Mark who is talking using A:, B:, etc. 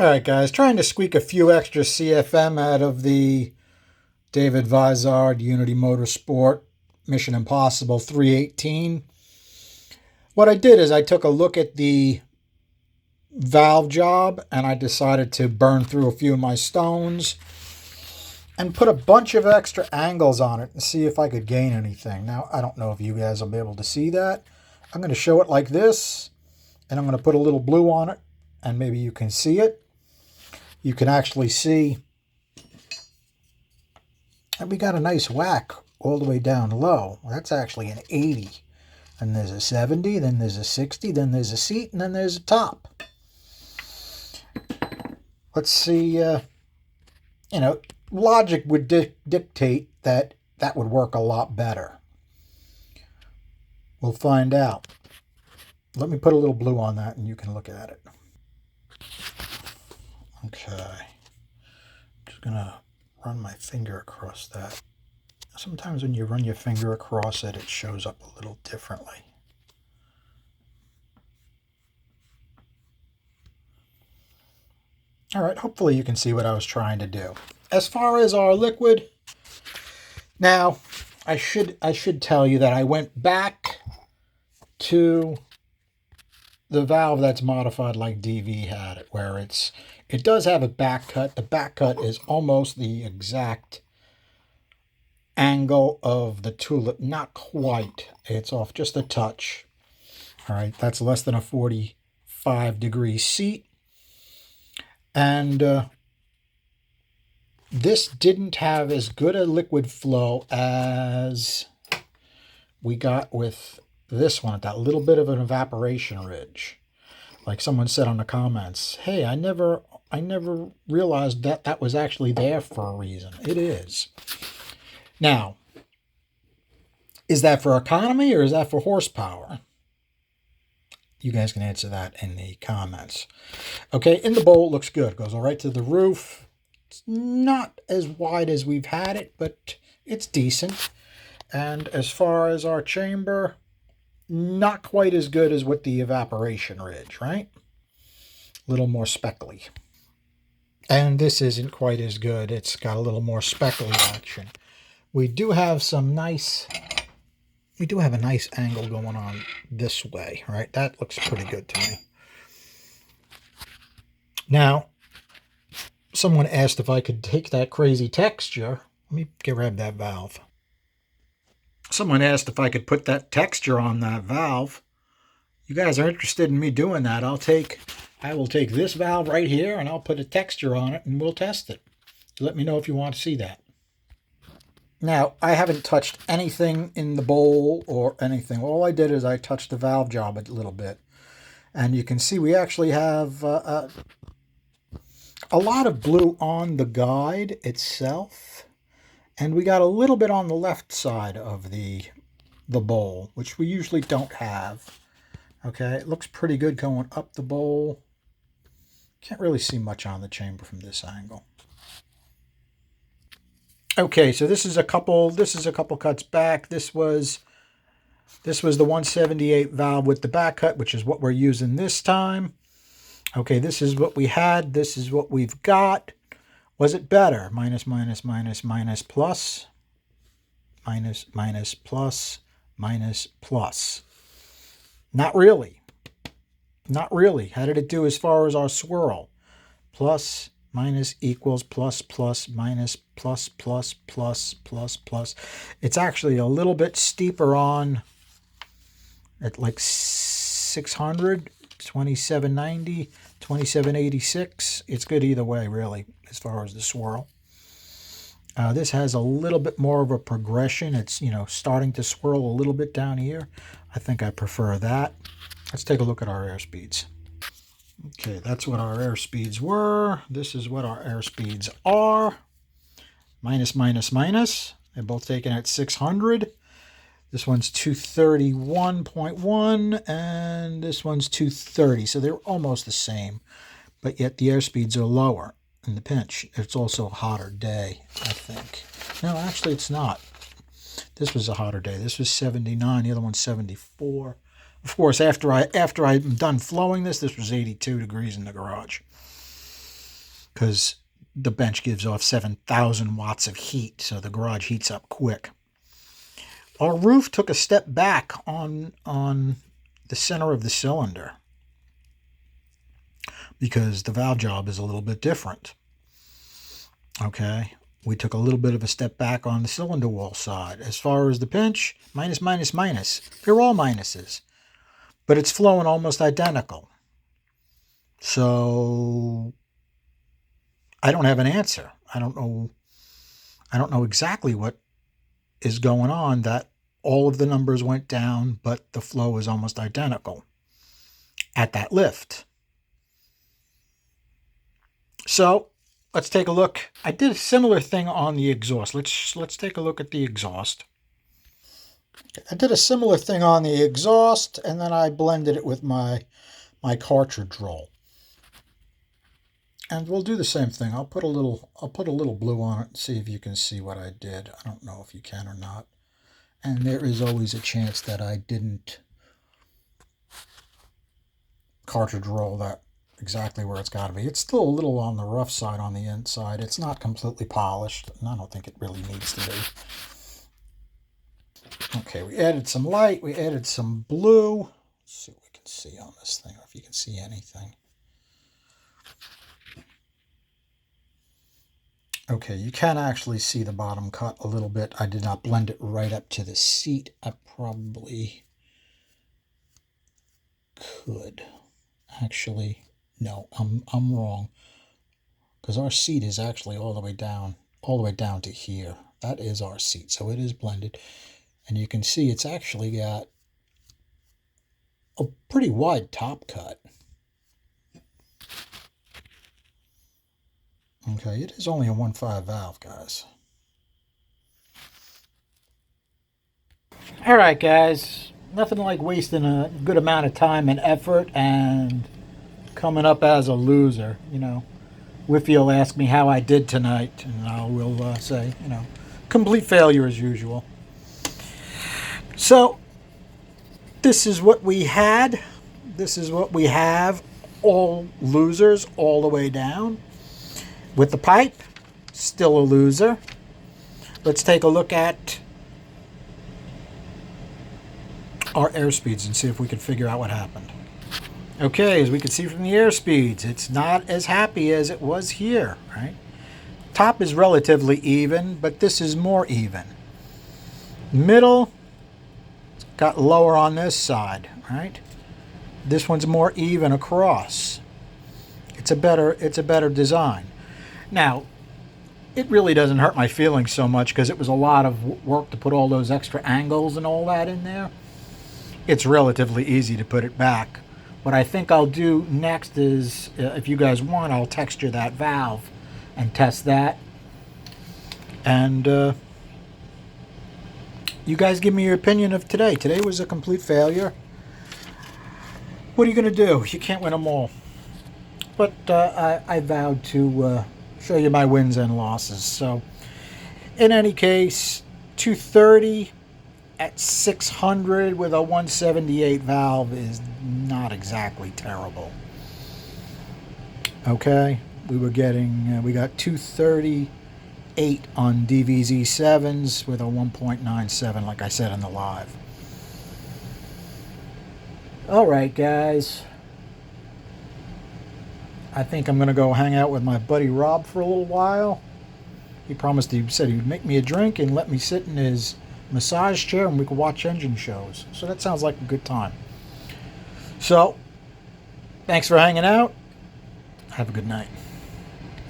A: Alright guys, trying to squeak a few extra CFM out of the David Vizard Unity Motorsport Mission Impossible 318. What I did is I took a look at the valve job and I decided to burn through a few of my stones and put a bunch of extra angles on it and see if I could gain anything. Now, I don't know if you guys will be able to see that. I'm going to show it like this, and I'm going to put a little blue on it, and maybe you can see it. You can actually see that we got a nice whack all the way down low. That's actually an 80. And there's a 70, then there's a 60, then there's a seat, and then there's a top. Let's see, logic would dictate that that would work a lot better. We'll find out. Let me put a little blue on that and you can look at it. Okay. Just going to run my finger across that. Sometimes when you run your finger across it, it shows up a little differently. All right, hopefully you can see what I was trying to do. As far as our liquid, now I should tell you that I went back to the valve that's modified like DV had it, where it does have a back cut. The back cut is almost the exact angle of the tulip, not quite. It's off just a touch. All right, that's less than a 45-degree seat. And this didn't have as good a liquid flow as we got with this one, that little bit of an evaporation ridge. Like someone said on the comments, hey, I never realized that that was actually there for a reason. It is. Now, is that for economy or is that for horsepower? You guys can answer that in the comments. Okay, in the bowl, it looks good. It goes all right to the roof. It's not as wide as we've had it, but it's decent. And as far as our chamber, not quite as good as with the evaporation ridge, right? A little more speckly. And this isn't quite as good. It's got a little more speckly action. We do have a nice angle going on this way, right? That looks pretty good to me. Now, someone asked if I could take that crazy texture. Let me grab that valve. Someone asked if I could put that texture on that valve. You guys are interested in me doing that. I will take this valve right here and I'll put a texture on it and we'll test it. Let me know if you want to see that. Now, I haven't touched anything in the bowl or anything. All I did is I touched the valve job a little bit. And you can see we actually have a lot of blue on the guide itself. And we got a little bit on the left side of the bowl, which we usually don't have. Okay, it looks pretty good going up the bowl. Can't really see much on the chamber from this angle. Okay, so this is a couple cuts back. This was the 178 valve with the back cut, which is what we're using this time. Okay, this is what we had. This is what we've got. Was it better? Minus, minus, minus, minus, plus. Minus, minus, plus, minus, plus. Not really. Not really. How did it do as far as our swirl? Plus, minus, equals, plus, plus, minus, plus, plus, plus, plus, plus. It's actually a little bit steeper on at like 600, 2790, 2786. It's good either way, really, as far as the swirl. This has a little bit more of a progression. It's, starting to swirl a little bit down here. I think I prefer that. Let's take a look at our airspeeds. Okay, that's what our airspeeds were. This is what our airspeeds are. Minus, minus, minus. They're both taken at 600. This one's 231.1 and this one's 230. So they're almost the same, but yet the airspeeds are lower in the pinch. It's also a hotter day, I think. No, actually it's not. This was a hotter day. This was 79. The other one's 74. Of course, after I'm done flowing this was 82 degrees in the garage. because the bench gives off 7,000 watts of heat, so the garage heats up quick. Our roof took a step back on the center of the cylinder because the valve job is a little bit different. Okay, we took a little bit of a step back on the cylinder wall side. As far as the pinch, minus, minus, minus. They're all minuses, but it's flowing almost identical. So I don't have an answer. I don't know exactly what is going on, that all of the numbers went down, but the flow is almost identical at that lift. So let's take a look. I did a similar thing on the exhaust. Let's take a look at the exhaust. I did a similar thing on the exhaust, and then I blended it with my cartridge roll. And we'll do the same thing. I'll put a little blue on it and see if you can see what I did. I don't know if you can or not. And there is always a chance that I didn't cartridge roll that exactly where it's got to be. It's still a little on the rough side on the inside. It's not completely polished, and I don't think it really needs to be. Okay, we added some light. We added some blue. Let's see what we can see on this thing, or if you can see anything. Okay, you can actually see the bottom cut a little bit. I did not blend it right up to the seat. I probably could. Actually, no, I'm wrong. Because our seat is actually all the way down to here. That is our seat, so it is blended. And you can see it's actually got a pretty wide top cut. Okay, it is only a 1.5 valve, guys. All right, guys. Nothing like wasting a good amount of time and effort and coming up as a loser. You know, Whiffy will ask me how I did tonight, and I will say, you know, complete failure as usual. So, this is what we had. This is what we have. All losers all the way down. With the pipe, still a loser. Let's take a look at our airspeeds and see if we can figure out what happened. Okay, as we can see from the airspeeds, it's not as happy as it was here, right? Top is relatively even, but this is more even. Middle got lower on this side, right? This one's more even across. It's a better design. Now, it really doesn't hurt my feelings so much because it was a lot of work to put all those extra angles and all that in there. It's relatively easy to put it back. What I think I'll do next is, if you guys want, I'll texture that valve and test that. And you guys give me your opinion of today. Today was a complete failure. What are you going to do? You can't win them all. But I vowed to show you my wins and losses. So, in any case, 230 at 600 with a 178 valve is not exactly terrible. Okay, we got 238 on DVZ7s with a 1.97, like I said in the live. All right, guys. I think I'm going to go hang out with my buddy Rob for a little while. He said he would make me a drink and let me sit in his massage chair and we could watch engine shows. So that sounds like a good time. So, thanks for hanging out. Have a good night.